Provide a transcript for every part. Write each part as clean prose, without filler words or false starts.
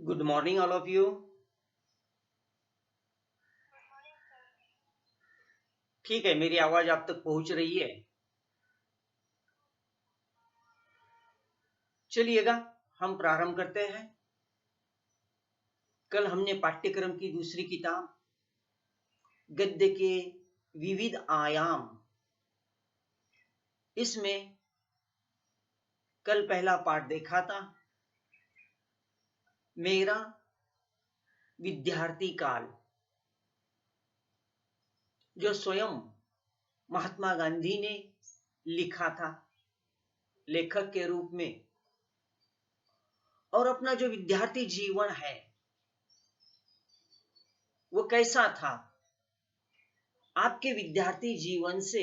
Good morning all of you. ठीक है, मेरी आवाज आप तक पहुंच रही है? चलिएगा, हम प्रारंभ करते हैं। कल हमने पाठ्यक्रम की दूसरी किताब गद्य के विविध आयाम, इसमें कल पहला पाठ देखा था, मेरा विद्यार्थी काल, जो स्वयं महात्मा गांधी ने लिखा था लेखक के रूप में। और अपना जो विद्यार्थी जीवन है वो कैसा था, आपके विद्यार्थी जीवन से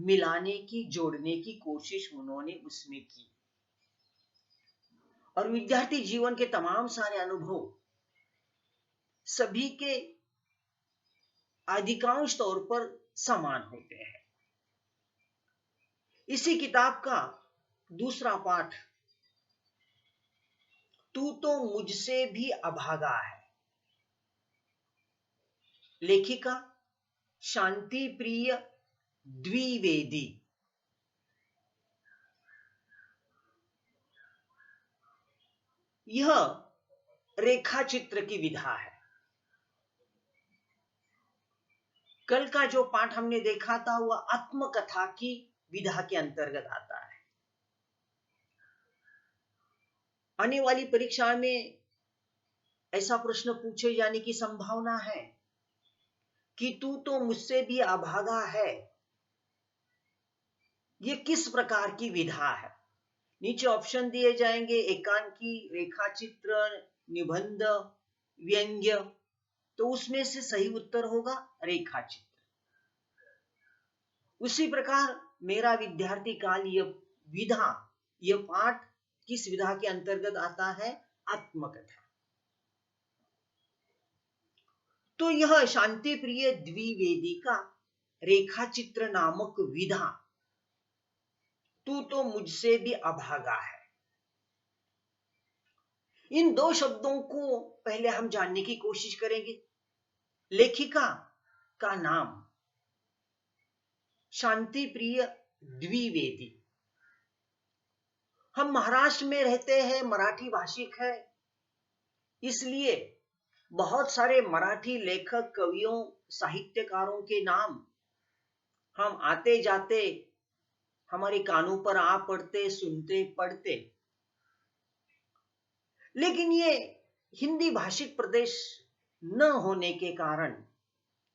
मिलाने की, जोड़ने की कोशिश उन्होंने उसमें की। और विद्यार्थी जीवन के तमाम सारे अनुभव सभी के अधिकांश तौर पर समान होते हैं। इसी किताब का दूसरा पाठ, तू तो मुझसे भी अभागा है, लेखिका शांति प्रिय द्विवेदी। यह रेखा चित्र की विधा है। कल का जो पाठ हमने देखा था वह आत्मकथा की विधा के अंतर्गत आता है। आने वाली परीक्षा में ऐसा प्रश्न पूछे जाने की संभावना है कि तू तो मुझसे भी अभागा है, ये किस प्रकार की विधा है। नीचे ऑप्शन दिए जाएंगे, एकांकी, रेखा चित्र, निबंध, व्यंग्य। तो उसमें से सही उत्तर होगा रेखा चित्र। उसी प्रकार मेरा विद्यार्थी काल, यह विधा, यह पाठ किस विधा के अंतर्गत आता है? आत्मकथा। तो यह शांति प्रिय द्विवेदी का रेखा चित्र नामक विधा, तू तो मुझसे भी अभागा है। इन दो शब्दों को पहले हम जानने की कोशिश करेंगे। लेखिका का नाम शांति प्रिय द्विवेदी। हम महाराष्ट्र में रहते हैं, मराठी भाषिक है, इसलिए बहुत सारे मराठी लेखक, कवियों, साहित्यकारों के नाम हम आते जाते हमारे कानों पर आ पड़ते, सुनते, पढ़ते। लेकिन ये हिंदी भाषिक प्रदेश न होने के कारण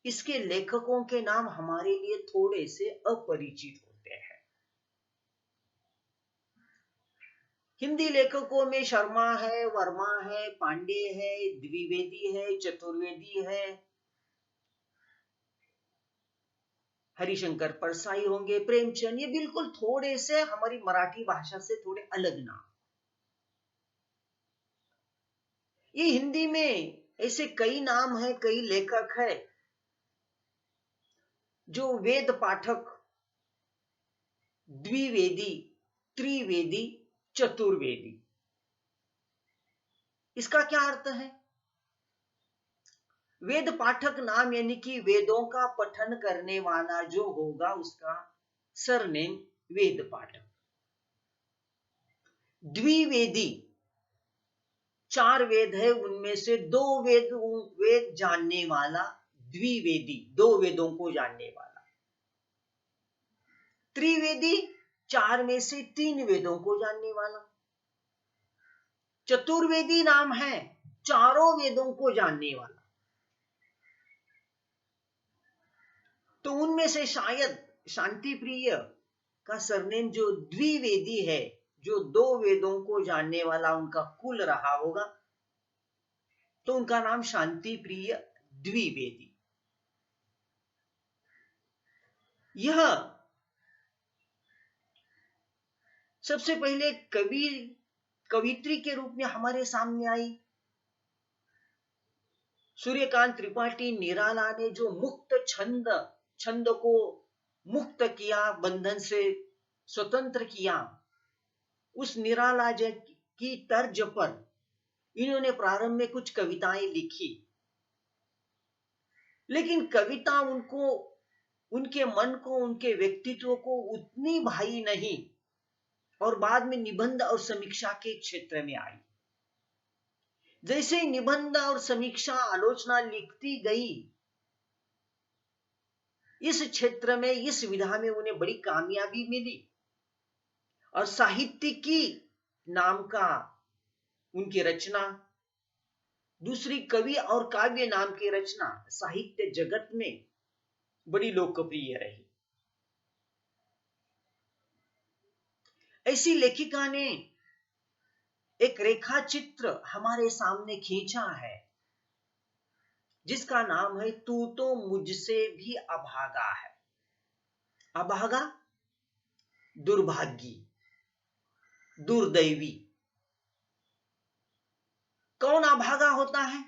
इसके लेखकों के नाम हमारे लिए थोड़े से अपरिचित होते हैं। हिंदी लेखकों में शर्मा है, वर्मा है, पांडे है, द्विवेदी है, चतुर्वेदी है, हरिशंकर परसाई होंगे, प्रेमचंद, ये बिल्कुल थोड़े से हमारी मराठी भाषा से थोड़े अलग नाम। ये हिंदी में ऐसे कई नाम है, कई लेखक है जो वेद पाठक, द्विवेदी, त्रिवेदी, चतुर्वेदी, इसका क्या अर्थ है? वेद पाठक नाम यानी कि वेदों का पठन करने वाला जो होगा उसका सरनेम वेद पाठक। द्विवेदी, चार वेद है, उनमें से दो वेद जानने वाला द्विवेदी, दो वेदों को जानने वाला। त्रिवेदी, चार में से तीन वेदों को जानने वाला। चतुर्वेदी नाम है चारों वेदों को जानने वाला। तो उनमें से शायद शांति प्रिय का सरनेम जो द्विवेदी है, जो दो वेदों को जानने वाला उनका कुल रहा होगा, तो उनका नाम शांति प्रिय द्विवेदी। यह सबसे पहले कवित्री के रूप में हमारे सामने आई। सूर्यकांत त्रिपाठी निराला ने जो मुक्त छंद को मुक्त किया, बंधन से स्वतंत्र किया, उस निराला की तर्ज पर इन्होंने प्रारंभ में कुछ कविताएं लिखी, लेकिन कविता उनको, उनके मन को, उनके व्यक्तित्व को उतनी भाई नहीं, और बाद में निबंध और समीक्षा के क्षेत्र में आई। जैसे निबंध और समीक्षा, आलोचना लिखती गई, इस क्षेत्र में, इस विधा में उन्हें बड़ी कामयाबी मिली, और साहित्यिकी नाम का उनकी रचना, दूसरी कवि और काव्य नाम की रचना साहित्य जगत में बड़ी लोकप्रिय रही। ऐसी लेखिका ने एक रेखा चित्र हमारे सामने खींचा है, जिसका नाम है तू तो मुझसे भी अभागा है। अभागा, दुर्भागी, दुर्दैवी। कौन अभागा होता है?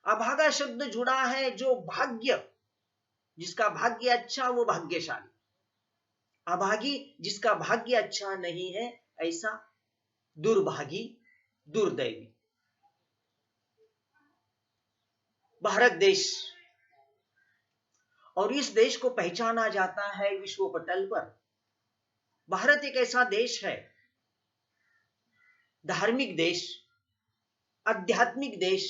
अभागा शब्द जुड़ा है जो भाग्य, जिसका भाग्य अच्छा वो भाग्यशाली। अभागी, जिसका भाग्य अच्छा नहीं है, ऐसा दुर्भागी, दुर्दैवी। भारत देश, और इस देश को पहचाना जाता है विश्व पटल पर। भारत एक ऐसा देश है, धार्मिक देश, आध्यात्मिक देश,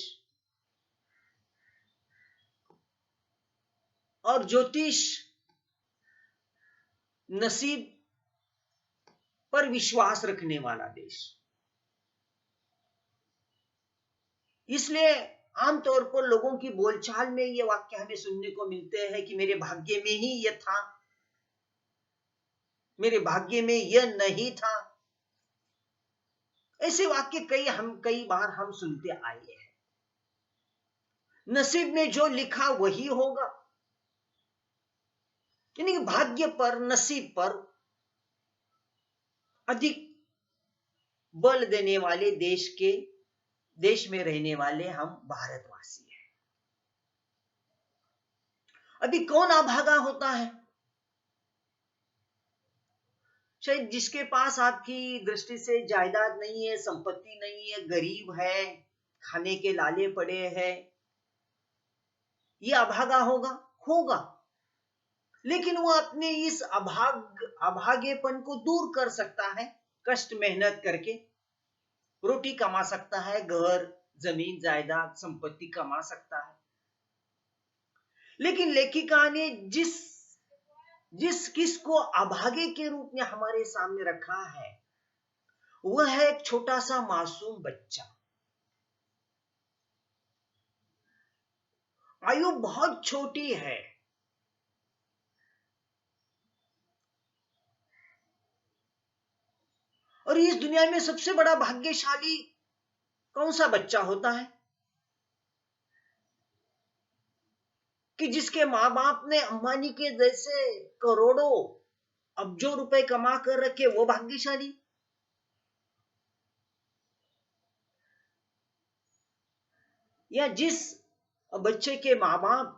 और ज्योतिष, नसीब पर विश्वास रखने वाला देश। इसलिए आमतौर पर लोगों की बोलचाल में ये वाक्य हमें सुनने को मिलते हैं कि मेरे भाग्य में ही यह था, मेरे भाग्य में यह नहीं था। ऐसे वाक्य कई बार हम सुनते आए हैं। नसीब में जो लिखा वही होगा, यानी भाग्य पर, नसीब पर अधिक बल देने वाले देश में रहने वाले हम भारतवासी हैं। अभी कौन अभागा होता है? शायद जिसके पास आपकी दृष्टि से जायदाद नहीं है, संपत्ति नहीं है, गरीब है, खाने के लाले पड़े हैं, ये अभागा होगा। लेकिन वो अपने इस अभागेपन को दूर कर सकता है, कष्ट मेहनत करके रोटी कमा सकता है, घर, जमीन, जायदाद, संपत्ति कमा सकता है। लेकिन लेखिका ने जिस किसको अभागे के रूप में हमारे सामने रखा है, वह है एक छोटा सा मासूम बच्चा। आयु बहुत छोटी है, और इस दुनिया में सबसे बड़ा भाग्यशाली कौन सा बच्चा होता है? कि जिसके माँ बाप ने अंबानी के जैसे करोड़ों अब्जों रुपए कमा कर रखे, वो भाग्यशाली। या जिस बच्चे के माँ बाप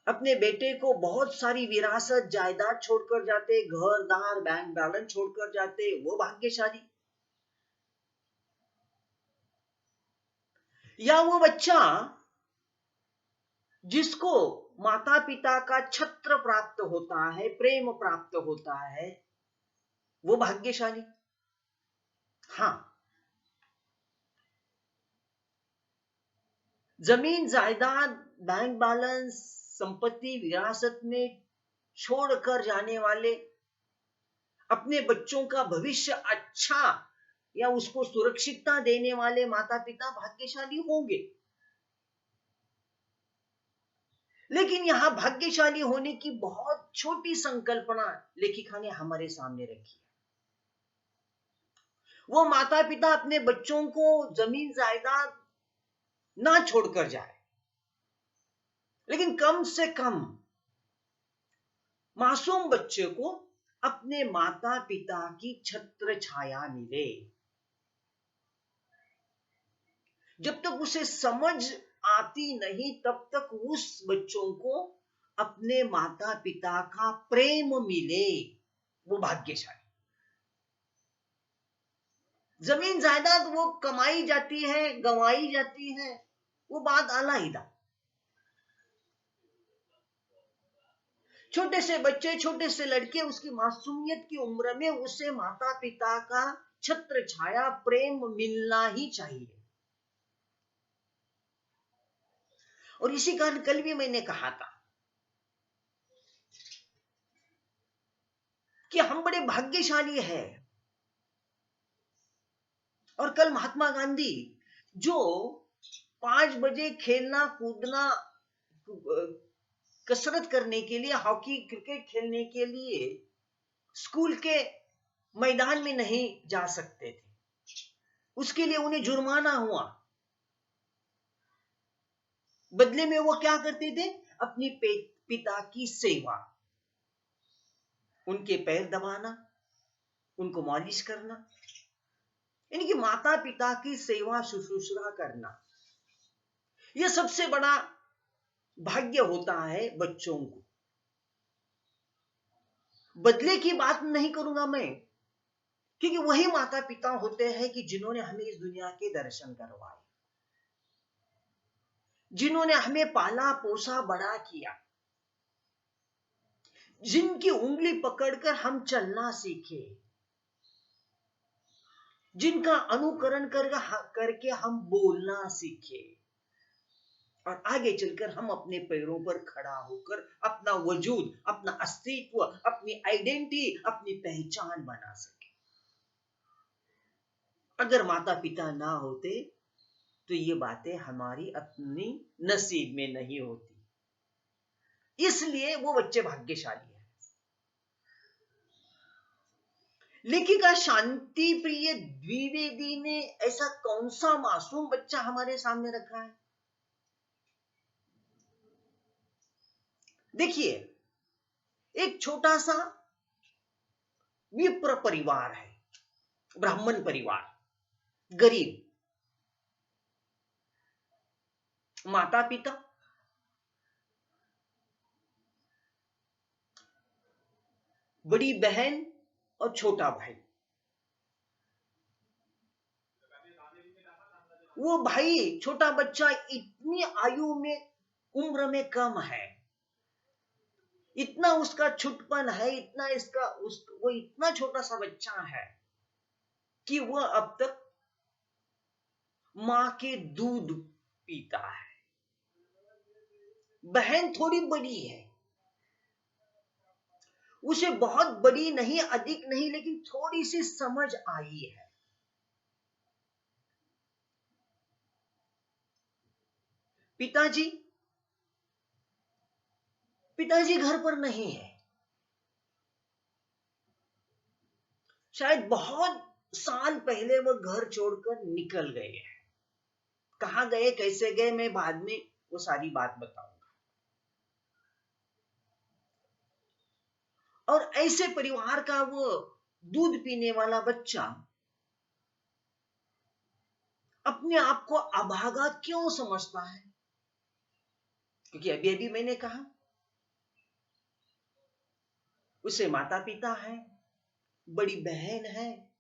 अपने बेटे को बहुत सारी विरासत, जायदाद छोड़कर जाते, घर दार, बैंक बैलेंस छोड़कर जाते, वो भाग्यशाली। या वो बच्चा जिसको माता पिता का छत्र प्राप्त होता है, प्रेम प्राप्त होता है, वो भाग्यशाली। हाँ, जमीन, जायदाद, बैंक बैलेंस, संपत्ति विरासत में छोड़कर जाने वाले, अपने बच्चों का भविष्य अच्छा या उसको सुरक्षितता देने वाले माता पिता भाग्यशाली होंगे। लेकिन यहां भाग्यशाली होने की बहुत छोटी संकल्पना लेखिका ने हमारे सामने रखी है। वो माता पिता अपने बच्चों को जमीन जायदाद ना छोड़कर जाए, लेकिन कम से कम मासूम बच्चे को अपने माता पिता की छत्र छाया मिले। जब तक उसे समझ आती नहीं, तब तक उस बच्चों को अपने माता पिता का प्रेम मिले, वो भाग्यशाली। जमीन जायदाद वो कमाई जाती है, गंवाई जाती है, वो बात अलग। छोटे से बच्चे, छोटे से लड़के उसकी मासूमियत की उम्र में उसे माता पिता का छत्र छाया प्रेम मिलना ही चाहिए। और इसी कारण कल भी मैंने कहा था कि हम बड़े भाग्यशाली हैं। और कल महात्मा गांधी जो 5 बजे खेलना कूदना कसरत करने के लिए, हॉकी क्रिकेट खेलने के लिए स्कूल के मैदान में नहीं जा सकते थे, उसके लिए उन्हें जुर्माना हुआ। बदले में वो क्या करते थे? अपनी पिता की सेवा, उनके पैर दबाना, उनको मालिश करना, यानी कि माता पिता की सेवा शुश्रूषा करना, यह सबसे बड़ा भाग्य होता है बच्चों को। बदले की बात नहीं करूंगा मैं, क्योंकि वही माता पिता होते हैं कि जिन्होंने हमें इस दुनिया के दर्शन करवाए, जिन्होंने हमें पाला पोसा बड़ा किया, जिनकी उंगली पकड़कर हम चलना सीखे, जिनका अनुकरण करके हम बोलना सीखे, और आगे चलकर हम अपने पैरों पर खड़ा होकर अपना वजूद, अपना अस्तित्व, अपनी आइडेंटिटी, अपनी पहचान बना सके। अगर माता पिता ना होते तो ये बातें हमारी अपनी नसीब में नहीं होती। इसलिए वो बच्चे भाग्यशाली हैं। लेखिका शांति प्रिय द्विवेदी ने ऐसा कौन सा मासूम बच्चा हमारे सामने रखा है? देखिए, एक छोटा सा विप्र परिवार है, ब्राह्मण परिवार, गरीब, माता पिता, बड़ी बहन और छोटा भाई। वो भाई, छोटा बच्चा इतनी आयु में, उम्र में कम है, इतना उसका छुटपन है, इतना वो इतना छोटा सा बच्चा है कि वह अब तक मां के दूध पीता है। बहन थोड़ी बड़ी है, उसे बहुत बड़ी नहीं, अधिक नहीं, लेकिन थोड़ी सी समझ आई है। पिताजी घर पर नहीं है, शायद बहुत साल पहले वह घर छोड़कर निकल गए हैं। कहां गए, कैसे गए, मैं बाद में वो सारी बात बताऊंगा। और ऐसे परिवार का वो दूध पीने वाला बच्चा अपने आप को अभागा क्यों समझता है? क्योंकि अभी अभी मैंने कहा उसे माता पिता है, बड़ी बहन है,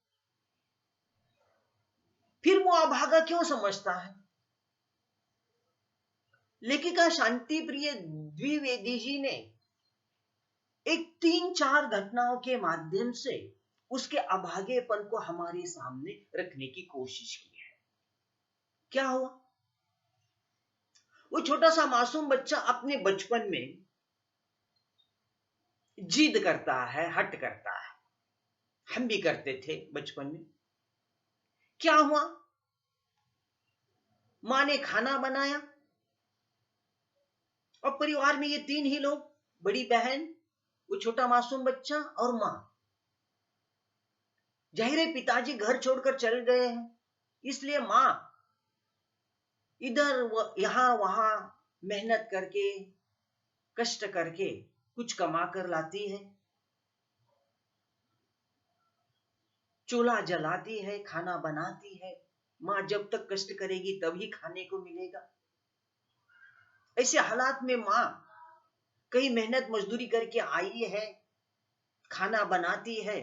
फिर वो अभागा क्यों समझता है? लेखिका शांति प्रिय द्विवेदी जी ने एक 3-4 घटनाओं के माध्यम से उसके अभागेपन को हमारे सामने रखने की कोशिश की है। क्या हुआ? वो छोटा सा मासूम बच्चा अपने बचपन में जिद करता है, हट करता है, हम भी करते थे बचपन में। क्या हुआ? मां ने खाना बनाया और परिवार में ये 3 ही लोग, बड़ी बहन, वो छोटा मासूम बच्चा और मां। जाहिर है पिताजी घर छोड़कर चल गए हैं, इसलिए मां इधर यहां वहां मेहनत करके, कष्ट करके कुछ कमा कर लाती है, चूल्हा जलाती है, खाना बनाती है। मां जब तक कष्ट करेगी तभी खाने को मिलेगा। ऐसे हालात में मां कहीं मेहनत मजदूरी करके आई है, खाना बनाती है,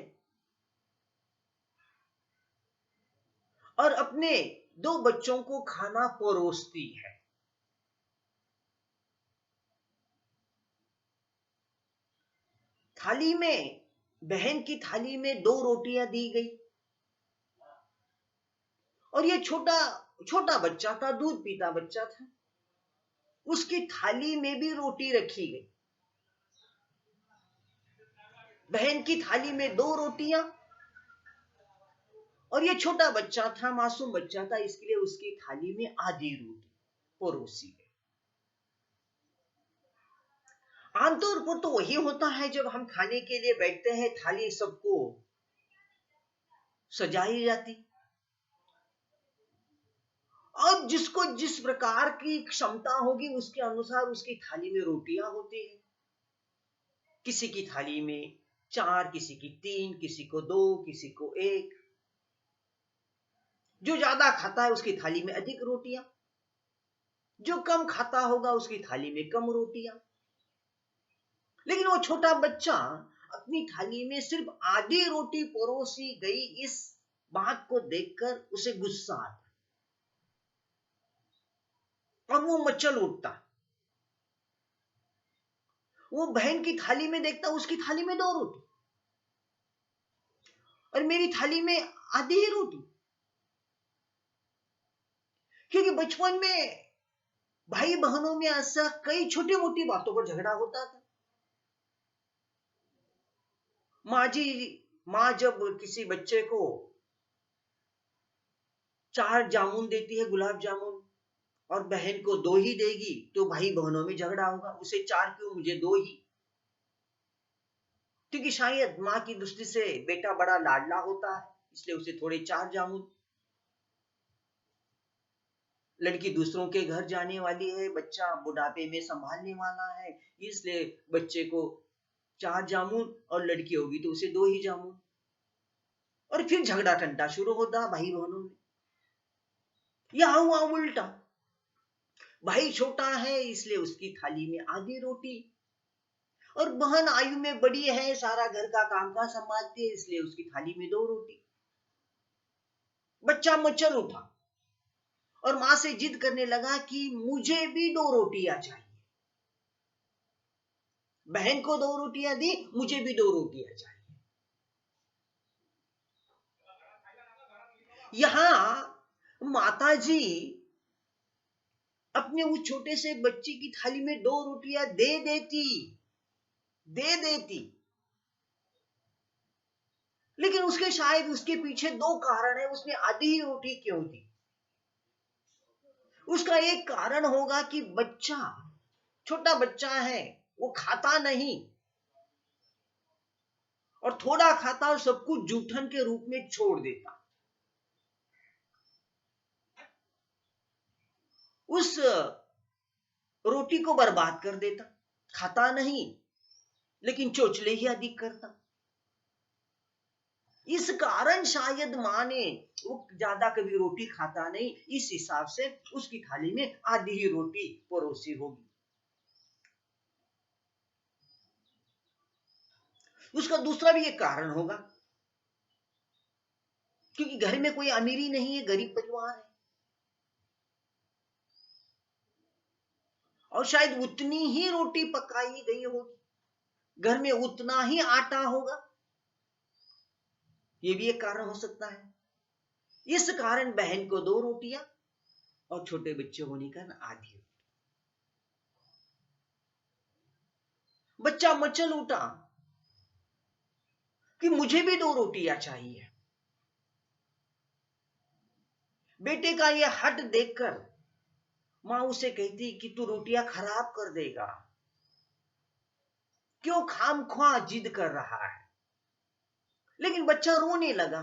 और अपने 2 बच्चों को खाना परोसती है। थाली में, बहन की थाली में 2 रोटियां दी गई और ये छोटा छोटा बच्चा था, दूध पीता बच्चा था, उसकी थाली में भी रोटी रखी गई। बहन की थाली में 2 रोटियां और ये छोटा बच्चा था, मासूम बच्चा था, इसलिए उसकी थाली में आधी रोटी परोसी गई। आमतौर पर तो वही होता है, जब हम खाने के लिए बैठते हैं थाली सबको सजाई जाती। अब जिसको जिस प्रकार की क्षमता होगी उसके अनुसार उसकी थाली में रोटियां होती है। किसी की थाली में 4, किसी की 3, किसी को 2, किसी को 1। जो ज्यादा खाता है उसकी थाली में अधिक रोटियां, जो कम खाता होगा उसकी थाली में कम रोटियां। लेकिन वो छोटा बच्चा अपनी थाली में सिर्फ आधी रोटी परोसी गई, इस बात को देखकर उसे गुस्सा आता और वो मचल उठता। वो बहन की थाली में देखता, उसकी थाली में 2 रोटी और मेरी थाली में आधी ही रोटी। क्योंकि बचपन में भाई बहनों में ऐसा कई छोटी मोटी बातों पर झगड़ा होता था। माँ जब किसी बच्चे को 4 जामुन देती है, गुलाब जामुन, और बहन को 2 ही देगी, तो भाई बहनों में झगड़ा होगा, उसे 4 क्यों, मुझे 2 ही। क्योंकि शायद माँ की दृष्टि से बेटा बड़ा लाडला होता है, इसलिए उसे थोड़े 4 जामुन। लड़की दूसरों के घर जाने वाली है, बच्चा बुढ़ापे में संभालने वाला है, इसलिए बच्चे को 4 जामुन, और लड़की होगी तो उसे 2 ही जामुन। और फिर झगड़ा टंटा शुरू होता भाई बहनों में। यहां हुआ उल्टा, भाई छोटा है इसलिए उसकी थाली में आधी रोटी, और बहन आयु में बड़ी है, सारा घर का कामकाज संभालती है, इसलिए उसकी थाली में 2 रोटी। बच्चा मचल उठा और मां से जिद करने लगा कि मुझे भी 2 रोटियां चाहिए। बहन को 2 रोटियां दी, मुझे भी 2 रोटियां चाहिए। यहां माताजी अपने उस छोटे से बच्चे की थाली में 2 रोटियां दे देती। लेकिन उसके शायद उसके पीछे 2 कारण है, उसने आधी ही रोटी क्यों दी। उसका एक कारण होगा कि बच्चा, छोटा बच्चा है, वो खाता नहीं और थोड़ा खाता और सब कुछ जूठन के रूप में छोड़ देता। उस रोटी को बर्बाद कर देता। खाता नहीं लेकिन चोचले ही अधिक करता। इस कारण शायद मां ने, वो ज्यादा कभी रोटी खाता नहीं, इस हिसाब से उसकी थाली में आधी ही रोटी परोसी होगी। उसका दूसरा भी एक कारण होगा, क्योंकि घर में कोई अमीरी नहीं है, गरीब परिवार है, और शायद उतनी ही रोटी पकाई गई होगी, घर में उतना ही आटा होगा। यह भी एक कारण हो सकता है। इस कारण बहन को 2 रोटियां और छोटे बच्चे होने का आधी रोटी। बच्चा मचल उठा कि मुझे भी 2 रोटियां चाहिए। बेटे का यह हट देखकर मां उसे कहती कि तू रोटियां खराब कर देगा, क्यों खामख्वाह जिद कर रहा है। लेकिन बच्चा रोने लगा,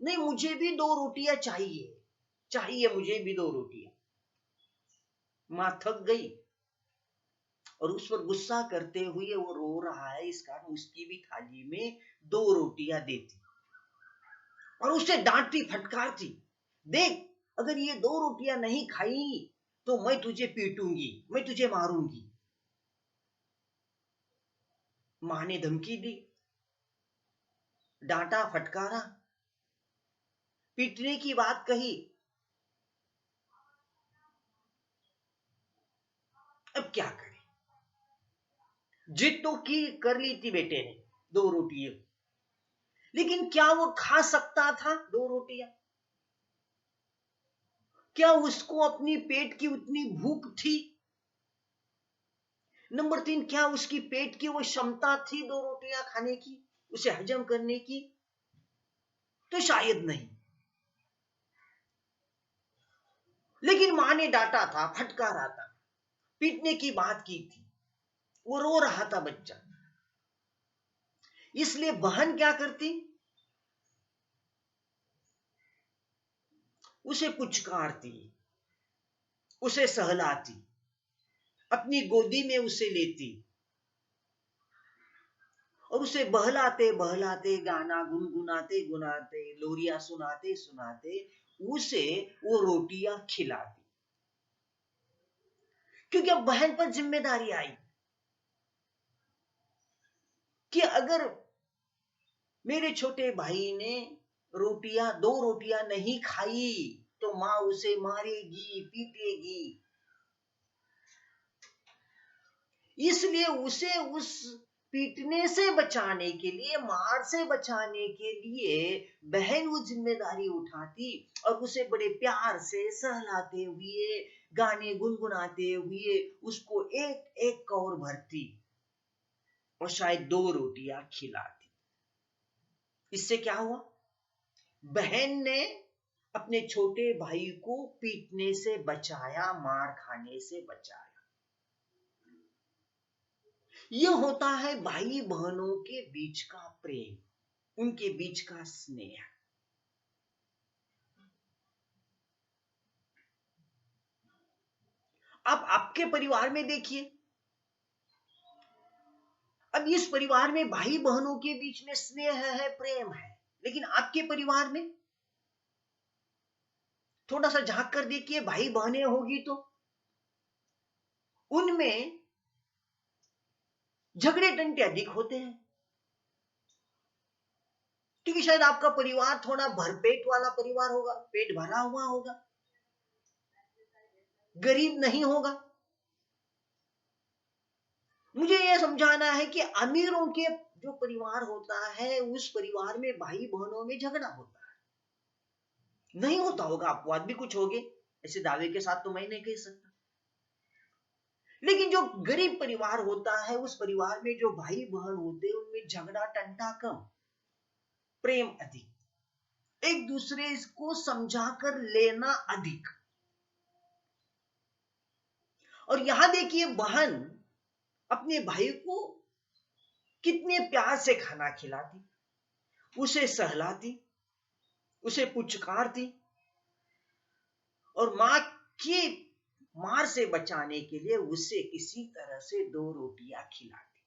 नहीं मुझे भी 2 रोटियां चाहिए मुझे भी 2 रोटियां। मां थक गई और उस पर गुस्सा करते हुए वो रो रहा है, इस कारण उसकी भी थाली में 2 रोटियां देती और उसे डांटती फटकारती, देख अगर ये 2 रोटियां नहीं खाई तो मैं तुझे पीटूंगी, मैं तुझे मारूंगी। मां ने धमकी दी, डांटा फटकारा, पीटने की बात कही। अब क्या करें? जिद तो की कर ली थी बेटे ने, 2 रोटियां, लेकिन क्या वो खा सकता था 2 रोटियां? क्या उसको अपनी पेट की उतनी भूख थी? नंबर 3, क्या उसकी पेट की वो क्षमता थी 2 रोटियां खाने की, उसे हजम करने की? तो शायद नहीं। लेकिन मां ने डांटा था, फटकारा था, पीटने की बात की थी, वो रो रहा था बच्चा। इसलिए बहन क्या करती? उसे पुचकारती, उसे सहलाती, अपनी गोदी में उसे लेती और उसे बहलाते बहलाते, गाना गुनगुनाते गुनाते, लोरियां सुनाते सुनाते उसे वो रोटियां खिलाती। क्योंकि अब बहन पर जिम्मेदारी आई कि अगर मेरे छोटे भाई ने 2 रोटियां नहीं खाई तो मां उसे मारेगी, पीटेगी। इसलिए उसे उस पीटने से बचाने के लिए, मार से बचाने के लिए बहन वो जिम्मेदारी उठाती और उसे बड़े प्यार से सहलाते हुए, गाने गुनगुनाते हुए उसको एक एक कौर भरती और शायद 2 रोटियां खिलाती। इससे क्या हुआ? बहन ने अपने छोटे भाई को पीटने से बचाया, मार खाने से बचाया। यह होता है भाई बहनों के बीच का प्रेम, उनके बीच का स्नेह। अब आपके परिवार में देखिए, अब इस परिवार में भाई बहनों के बीच में स्नेह है, प्रेम है, लेकिन आपके परिवार में थोड़ा सा झांक कर देखिए, भाई बहनें होगी तो उनमें झगड़े टंटे अधिक होते हैं। क्योंकि शायद आपका परिवार थोड़ा भरपेट वाला परिवार होगा, पेट भरा हुआ होगा, गरीब नहीं होगा। मुझे यह समझाना है कि अमीरों के जो परिवार होता है, उस परिवार में भाई बहनों में झगड़ा होता है। नहीं होता होगा, अपवाद भी कुछ होंगे, ऐसे दावे के साथ तो मैं नहीं कह सकता। लेकिन जो गरीब परिवार होता है, उस परिवार में जो भाई बहन होते हैं, उनमें झगड़ा टंटा कम, प्रेम अधिक, एक दूसरे को समझाकर लेना अधिक। और यहां देखिए, बहन अपने भाई को कितने प्यार से खाना खिलाती, उसे सहलाती, उसे पुचकारती और मां की मार से बचाने के लिए उसे किसी तरह से 2 रोटियां खिलाती।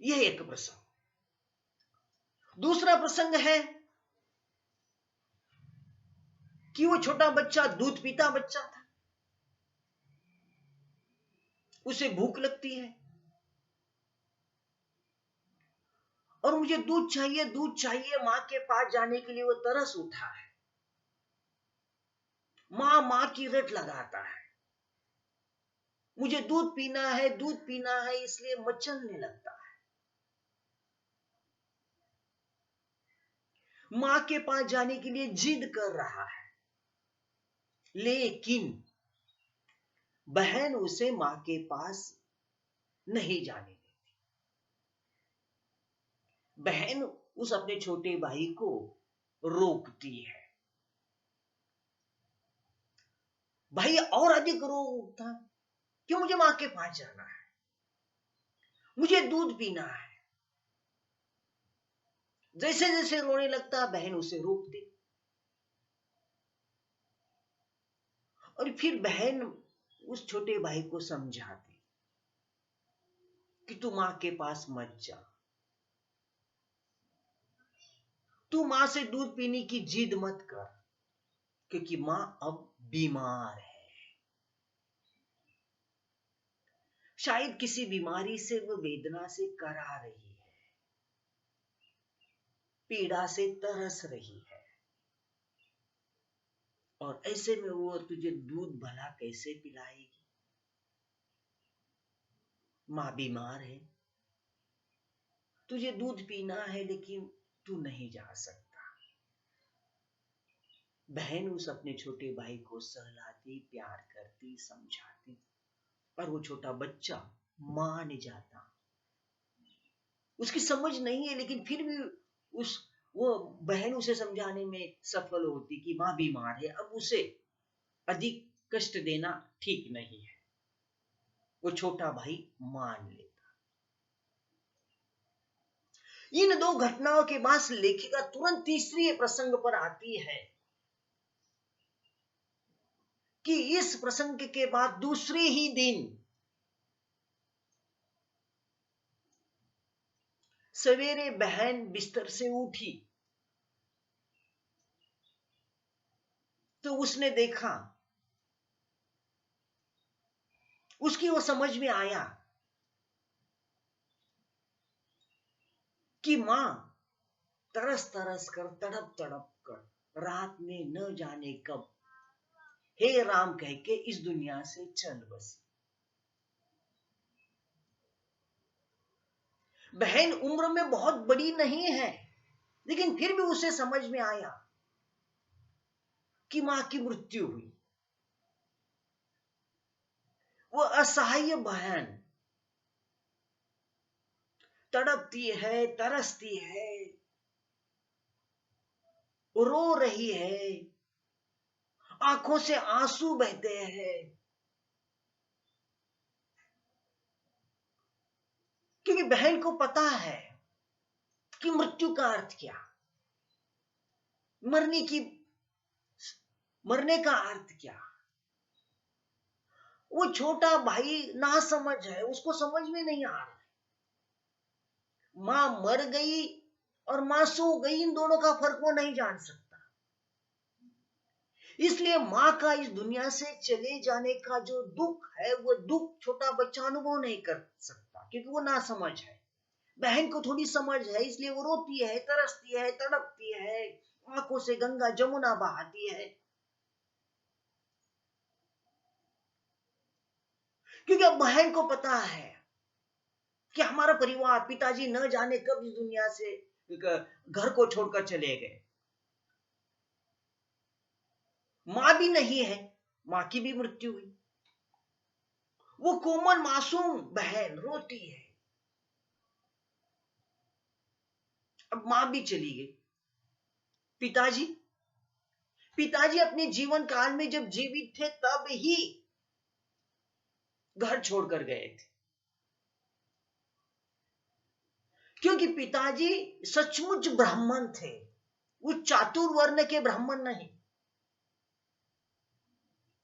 यह एक प्रसंग। दूसरा प्रसंग है कि वो छोटा बच्चा, दूध पीता बच्चा था, उसे भूख लगती है और मुझे दूध चाहिए, दूध चाहिए, मां के पास जाने के लिए वो तरस उठा है। मां की रट लगाता है, मुझे दूध पीना है, दूध पीना है, इसलिए मचलने लगता है। मां के पास जाने के लिए जिद कर रहा है, लेकिन बहन उसे मां के पास नहीं जाने देती। बहन उस अपने छोटे भाई को रोकती है। भाई और अधिक रो उठता कि मुझे मां के पास जाना है, मुझे दूध पीना है। जैसे जैसे रोने लगता, बहन उसे रोकती और फिर बहन उस छोटे भाई को समझाती कि तू मां के पास मत जा, तू मां से दूध पीने की जिद मत कर, क्योंकि मां अब बीमार है। शायद किसी बीमारी से वो वेदना से करा रही है। पीड़ा से तरस रही है, और ऐसे में वो तुझे दूध भला कैसे पिलाएगी? माँ बीमार है, तुझे दूध पीना है लेकिन तू नहीं जा सकता। बहन उस अपने छोटे भाई को सहलाती, प्यार करती, समझाती, और वो छोटा बच्चा मान जाता। उसकी समझ नहीं है लेकिन फिर भी वो बहन उसे समझाने में सफल होती कि माँ बीमार है, अब उसे अधिक कष्ट देना ठीक नहीं है। वो छोटा भाई मान लेता। इन दो घटनाओं के बाद लेखिका तुरंत तीसरी प्रसंग पर आती है कि इस प्रसंग के बाद दूसरे ही दिन सवेरे बहन बिस्तर से उठी तो उसने देखा, उसकी वो समझ में आया कि मां तरस तरस कर, तड़प तड़प कर रात में न जाने कब हे राम कह के इस दुनिया से चल बसी। बहन उम्र में बहुत बड़ी नहीं है, लेकिन फिर भी उसे समझ में आया कि मां की मृत्यु हुई। वो असहाय बहन तड़पती है, तरसती है, रो रही है, आंखों से आंसू बहते हैं, क्योंकि बहन को पता है कि मृत्यु का अर्थ क्या, मरने का अर्थ क्या। वो छोटा भाई ना समझ है, उसको समझ में नहीं आ रहा है। मां मर गई और मां सो गई, इन दोनों का फर्क वो नहीं जान सकता। इसलिए मां का इस दुनिया से चले जाने का जो दुख है, वो दुख छोटा बच्चा अनुभव नहीं कर सकता, क्योंकि वो ना समझ है। बहन को थोड़ी समझ है, इसलिए वो रोती है, तरसती है, तड़पती है, आंखों से गंगा जमुना बहाती है, क्योंकि अब बहन को पता है कि हमारा परिवार, पिताजी न जाने कब इस दुनिया से घर को छोड़कर चले गए। मां भी नहीं है, मां की भी मृत्यु हुई। वो कोमल मासूम बहन रोती है। अब मां भी चली गई। पिताजी पिताजी अपने जीवन काल में जब जीवित थे तब ही घर छोड़कर गए थे, क्योंकि पिताजी सचमुच ब्राह्मण थे। वो चातुर्वर्ण के ब्राह्मण नहीं,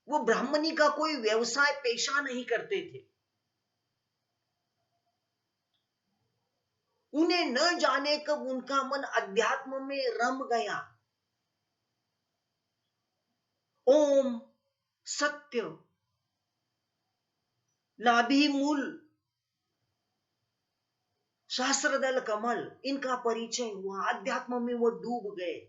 वो ब्राह्मणी का कोई व्यवसाय पेशा नहीं करते थे। उन्हें न जाने कब उनका मन अध्यात्म में रम गया। ओम, सत्य, नाभि मूल, सहस्त्रदल कमल, इनका परिचय हुआ। अध्यात्म में वो डूब गए।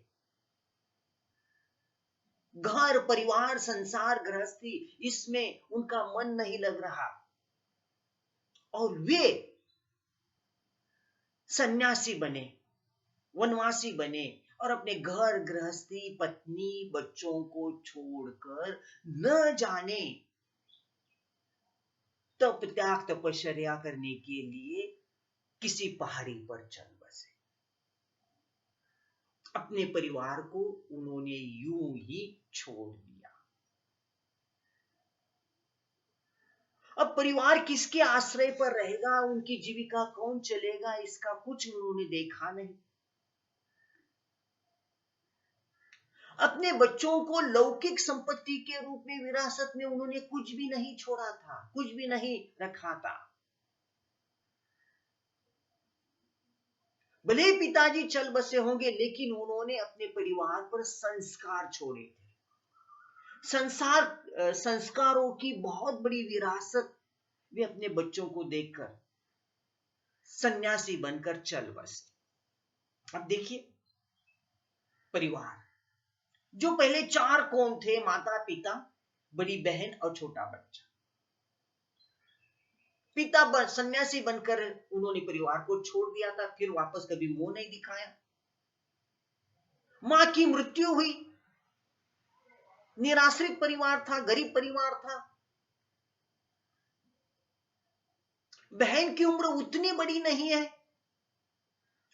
घर परिवार संसार गृहस्थी, इसमें उनका मन नहीं लग रहा, और वे सन्यासी बने, वनवासी बने, और अपने घर गृहस्थी, पत्नी, बच्चों को छोड़कर न जाने तप त्याग तपश्चर्या करने के लिए किसी पहाड़ी पर चल बसे। अपने परिवार को उन्होंने यूं ही छोड़ दिया। अब परिवार किसके आश्रय पर रहेगा, उनकी जीविका कौन चलेगा, इसका कुछ उन्होंने देखा नहीं। अपने बच्चों को लौकिक संपत्ति के रूप में विरासत में उन्होंने कुछ भी नहीं छोड़ा था, कुछ भी नहीं रखा था। भले पिताजी चल बसे होंगे, लेकिन उन्होंने अपने परिवार पर संस्कार छोड़े थे। संस्कारों की बहुत बड़ी विरासत वे अपने बच्चों को देखकर सन्यासी बनकर चल बसे। अब देखिए, परिवार, जो पहले 4 कौम थे, माता पिता, बड़ी बहन और छोटा बच्चा। पिता सन्यासी बनकर उन्होंने परिवार को छोड़ दिया था, फिर वापस कभी मुंह नहीं दिखाया। मां की मृत्यु हुई, निराश्रित परिवार था, गरीब परिवार था। बहन की उम्र उतनी बड़ी नहीं है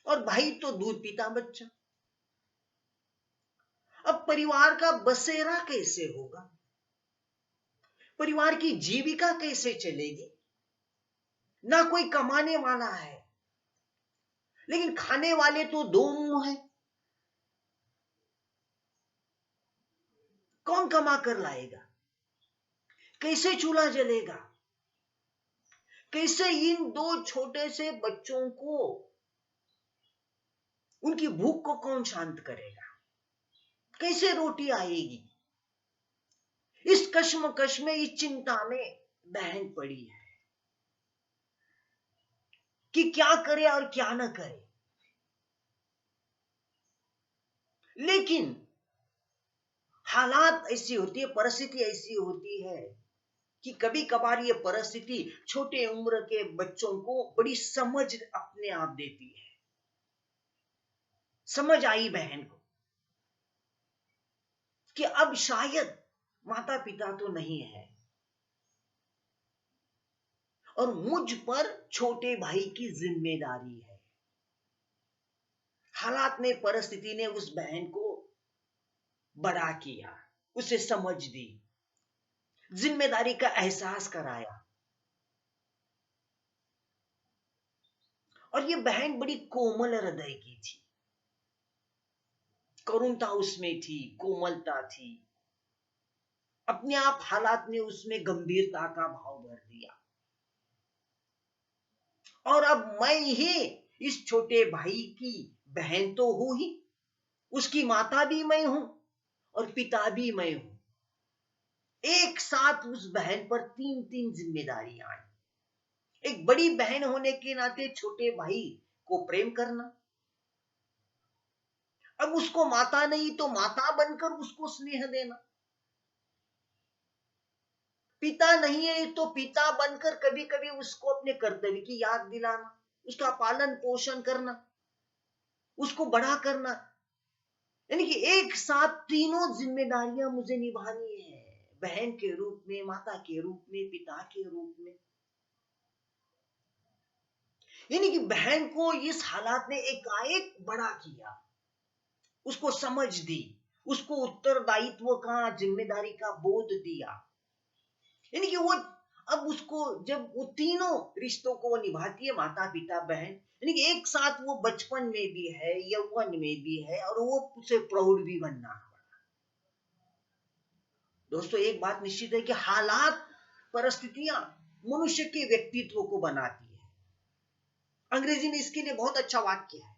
और भाई तो दूध पीता बच्चा। अब परिवार का बसेरा कैसे होगा? परिवार की जीविका कैसे चलेगी? ना कोई कमाने वाला है, लेकिन खाने वाले तो 2 मुंह हैं। कौन कमा कर लाएगा? कैसे चूल्हा जलेगा? कैसे इन 2 छोटे से बच्चों को, उनकी भूख को कौन शांत करेगा? कैसे रोटी आएगी? इस कश्मकश में, इस चिंता में बहन पड़ी है कि क्या करे और क्या न करे। लेकिन हालात ऐसी होती है, परिस्थिति ऐसी होती है कि कभी कभार ये परिस्थिति छोटे उम्र के बच्चों को बड़ी समझ अपने आप देती है। समझ आई बहन को कि अब शायद माता पिता तो नहीं है और मुझ पर छोटे भाई की जिम्मेदारी है। हालात ने, परिस्थिति ने उस बहन को बड़ा किया, उसे समझ दी, जिम्मेदारी का एहसास कराया। और ये बहन बड़ी कोमल हृदय की थी, करुणता उसमें थी, कोमलता थी। अपने आप हालात ने उसमें गंभीरता का भाव भर दिया। और अब मैं ही इस छोटे भाई की बहन तो हूं ही, उसकी माता भी मैं हूं और पिता भी मैं हूं। एक साथ उस बहन पर 3 जिम्मेदारियां आई। एक बड़ी बहन होने के नाते छोटे भाई को प्रेम करना, अब उसको माता नहीं तो माता बनकर उसको स्नेह देना, पिता नहीं है तो पिता बनकर कभी कभी उसको अपने कर्तव्य की याद दिलाना, उसका पालन पोषण करना, उसको बड़ा करना। यानी कि एक साथ तीनों जिम्मेदारियां मुझे निभानी है, बहन के रूप में, माता के रूप में, पिता के रूप में। यानी कि बहन को इस हालात ने एकाएक बड़ा किया, उसको समझ दी, उसको उत्तरदायित्व का, जिम्मेदारी का बोध दिया। यानी कि वो अब उसको, जब वो तीनों रिश्तों को वो निभाती है, माता पिता बहन, यानी कि एक साथ वो बचपन में भी है, यौवन में भी है और वो उसे प्रौढ़ भी बनना है। दोस्तों, एक बात निश्चित है कि हालात, परिस्थितियां मनुष्य के व्यक्तित्व को बनाती है। अंग्रेजी में इसके लिए बहुत अच्छा वाक्य है,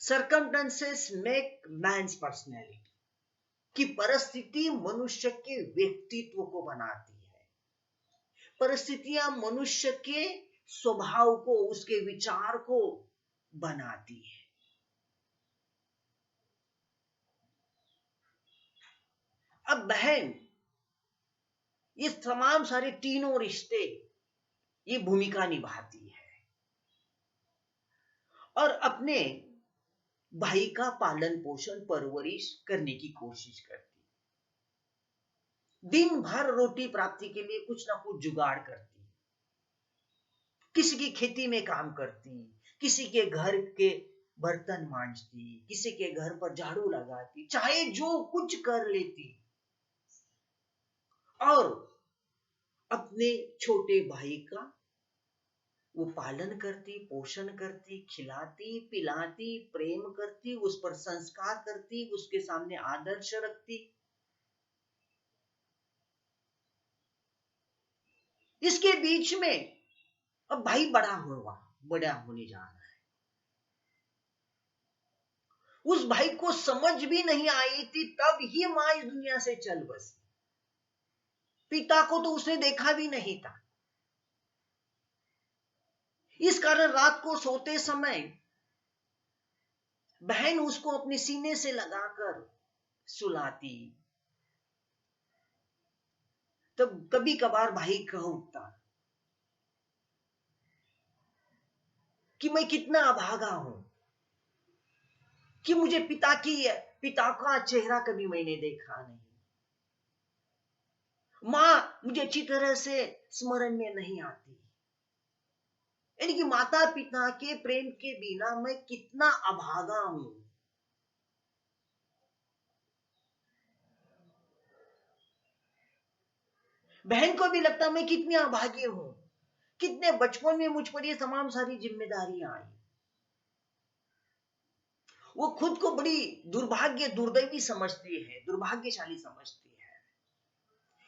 सर्कमस्टेंसेस मेक मैन्स पर्सनैलिटी, कि परिस्थिति मनुष्य के व्यक्तित्व को बनाती है। परिस्थितियां मनुष्य के स्वभाव को, उसके विचार को बनाती है। अब बहन ये तमाम सारे तीनों रिश्ते, ये भूमिका निभाती है और अपने भाई का पालन पोषण, परवरिश करने की कोशिश करती, दिन भर रोटी प्राप्ति के लिए कुछ ना कुछ जुगाड़ करती, किसी की खेती में काम करती, किसी के घर के बर्तन मांजती, किसी के घर पर झाड़ू लगाती, चाहे जो कुछ कर लेती और अपने छोटे भाई का वो पालन करती, पोषण करती, खिलाती, पिलाती, प्रेम करती, उस पर संस्कार करती, उसके सामने आदर्श रखती। इसके बीच में अब भाई बड़ा होने जा रहा है। उस भाई को समझ भी नहीं आई थी, तब ही मां इस दुनिया से चल बसी। पिता को तो उसने देखा भी नहीं था। इस कारण रात को सोते समय बहन उसको अपने सीने से लगाकर सुलाती। तब कभी कभार भाई कह उठता कि मैं कितना अभागा हूं कि मुझे पिता का चेहरा कभी मैंने देखा नहीं। मां मुझे अच्छी तरह से स्मरण में नहीं आती। यानी कि माता पिता के प्रेम के बिना मैं कितना अभागा हूं। बहन को भी लगता मैं कितनी अभागी हूं, कितने बचपन में मुझ पर ये तमाम सारी जिम्मेदारियां आई। वो खुद को बड़ी दुर्दैवी समझती है, दुर्भाग्यशाली समझती है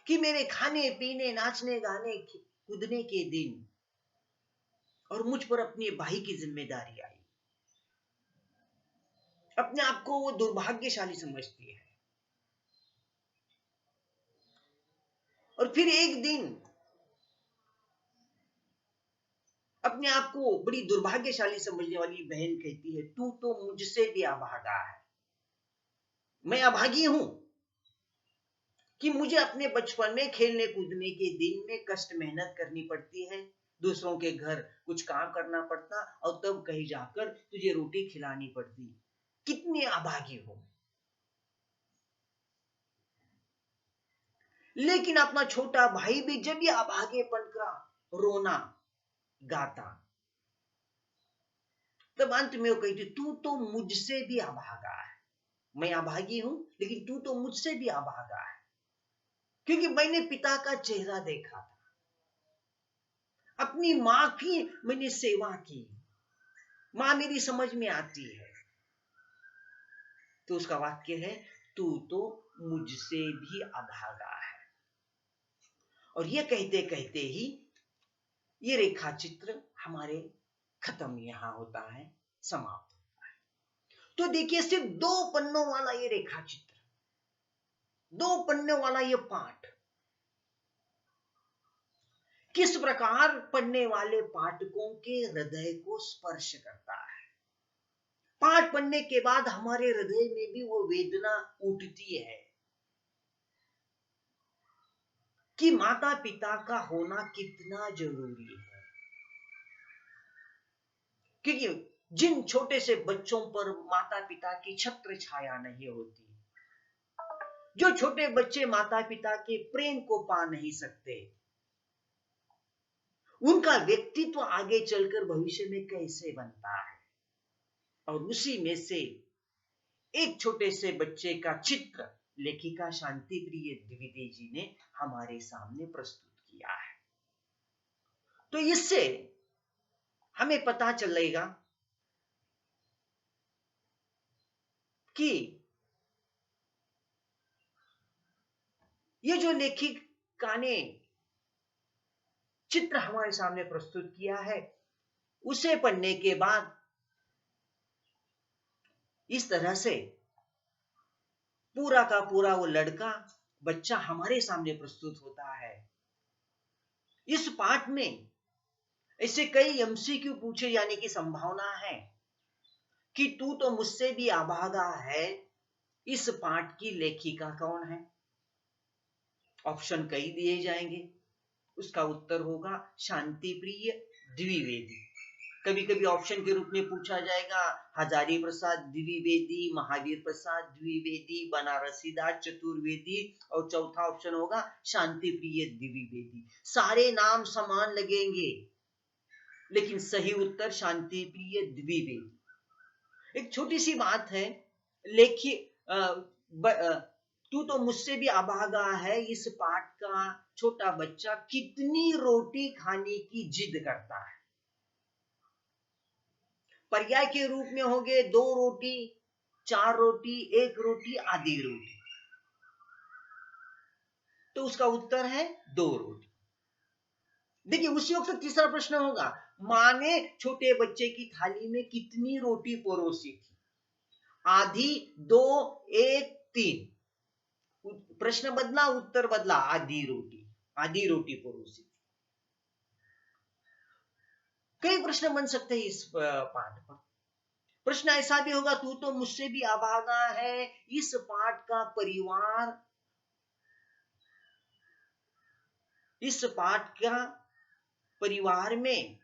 कि मेरे खाने पीने नाचने गाने कूदने के दिन और मुझ पर अपने भाई की जिम्मेदारी आई। अपने आप को वो दुर्भाग्यशाली समझती है। और फिर एक दिन अपने आप को बड़ी दुर्भाग्यशाली समझने वाली बहन कहती है, तू तो मुझसे भी अभागा है। मैं अभागी हूं कि मुझे अपने बचपन में खेलने कूदने के दिन में कष्ट मेहनत करनी पड़ती है, दूसरों के घर कुछ काम करना पड़ता और तब कहीं जाकर तुझे रोटी खिलानी पड़ती। कितनी अभागी हो। लेकिन अपना छोटा भाई भी जब ये अभागेपन का रोना गाता, तब अंत में वो कहती, तू तो मुझसे भी अभागा है। मैं अभागी हूं लेकिन तू तो मुझसे भी अभागा है, क्योंकि मैंने पिता का चेहरा देखा था, अपनी मां की मैंने सेवा की, मां मेरी समझ में आती है। तो उसका वाक्य है, तू तो मुझसे भी अभागा है। और ये कहते कहते ही ये रेखा चित्र हमारे खत्म यहां होता है, समाप्त होता है। तो देखिए, सिर्फ 2 पन्नों वाला ये रेखा चित्र, 2 पन्नों वाला ये पाठ किस प्रकार पढ़ने वाले पाठकों के हृदय को स्पर्श करता है। पाठ पढ़ने के बाद हमारे हृदय में भी वो वेदना उठती है कि माता पिता का होना कितना जरूरी है। क्योंकि जिन छोटे से बच्चों पर माता पिता की छत्र छाया नहीं होती, जो छोटे बच्चे माता पिता के प्रेम को पा नहीं सकते, उनका व्यक्तित्व आगे चलकर भविष्य में कैसे बनता है। और उसी में से एक छोटे से बच्चे का चित्र लेखिका शांति प्रिय द्विवेदी जी ने हमारे सामने प्रस्तुत किया है। तो इससे हमें पता चलेगा कि ये जो लेखिका ने चित्र हमारे सामने प्रस्तुत किया है, उसे पढ़ने के बाद इस तरह से पूरा का पूरा वो लड़का बच्चा हमारे सामने प्रस्तुत होता है। इस पाठ में ऐसे कई एमसीक्यू पूछे जाने की संभावना है कि तू तो मुझसे भी अभागा है, इस पाठ की लेखिका कौन है। ऑप्शन कई दिए जाएंगे, उसका उत्तर होगा शांति प्रिय द्विवेदी। कभी कभी ऑप्शन के रूप में पूछा जाएगा हजारी प्रसाद द्विवेदी, महावीर प्रसाद द्विवेदी, बनारसीदास चतुर्वेदी, और चौथा ऑप्शन होगा शांति प्रिय द्विवेदी। सारे नाम समान लगेंगे लेकिन सही उत्तर शांति प्रिय द्विवेदी। एक छोटी सी बात है, तू तो मुझसे भी अभागा है, इस पाठ का छोटा बच्चा कितनी रोटी खाने की जिद करता है। पर्याय के रूप में होंगे 2 रोटी, 4 रोटी, 1 रोटी, आधी रोटी। तो उसका उत्तर है 2 रोटी। देखिए, उसी वक्त तीसरा प्रश्न होगा, मां ने छोटे बच्चे की थाली में कितनी रोटी परोसी थी। आधी, 2, 1, 3। प्रश्न बदला, उत्तर बदला, आधी रोटी परोसी थी। कई प्रश्न बन सकते हैं इस पाठ पर। प्रश्न ऐसा भी होगा, तू तो मुझसे भी अभागा है, इस पाठ का परिवार, इस पाठ का परिवार में,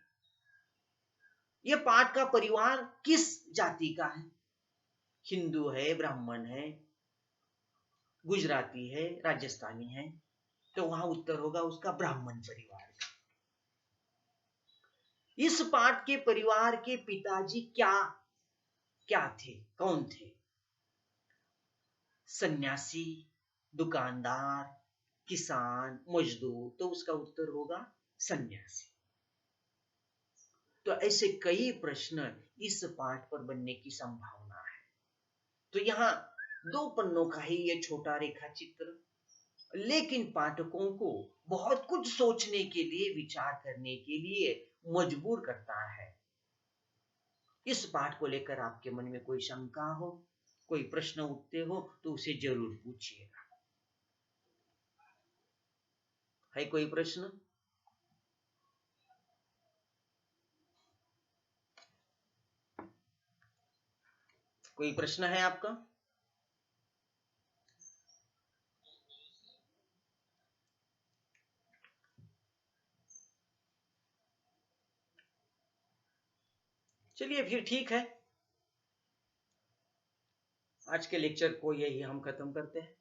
यह पाठ का परिवार किस जाति का है? हिंदू है, ब्राह्मण है, गुजराती है, राजस्थानी है? तो वहां उत्तर होगा उसका ब्राह्मण परिवार का। इस पाठ के परिवार के पिताजी क्या क्या थे, कौन थे? सन्यासी, दुकानदार, किसान, मजदूर? तो उसका उत्तर होगा सन्यासी। तो ऐसे कई प्रश्न इस पाठ पर बनने की संभावना है। तो यहाँ 2 पन्नों का ही ये छोटा रेखा चित्र, लेकिन पाठकों को बहुत कुछ सोचने के लिए, विचार करने के लिए मजबूर करता है। इस पाठ को लेकर आपके मन में कोई शंका हो, कोई प्रश्न उठते हो, तो उसे जरूर पूछिएगा। है कोई प्रश्न? कोई प्रश्न है आपका? चलिए फिर ठीक है, आज के लेक्चर को यही हम खत्म करते हैं।